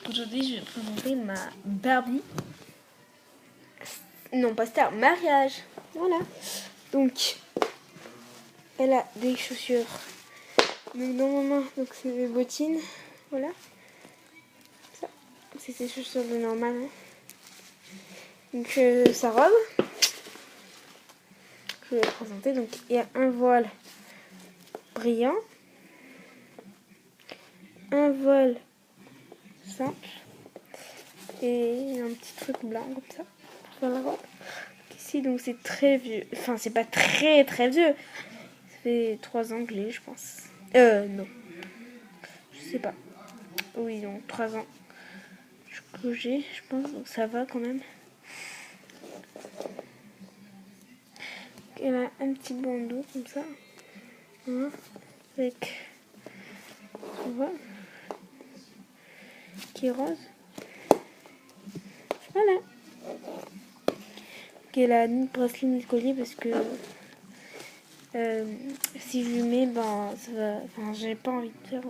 Aujourd'hui, je vais présenter ma Barbie. Non, pas star, mariage. Voilà. Donc, elle a des chaussures. Donc, dans ma main, donc c'est mes bottines. Voilà. Ça, c'est ses chaussures de normal. Hein. Donc, sa robe. Je vais la présenter. Donc, il y a un voile brillant. Un voile simple. Et un petit truc blanc comme ça. Pour faire la robe. Ici, donc c'est très vieux. Enfin, c'est pas très vieux. Ça fait 3 ans que je l'ai, je pense. Non. Je sais pas. Oui, donc 3 ans que j'ai, je pense. Donc ça va quand même. Elle a un petit bandeau comme ça. Hein, avec. Tu vois, qui est rose. Voilà. Elle a ni de bracelet ni de collier parce que si je lui mets, ben ça va. Enfin, j'ai pas envie de faire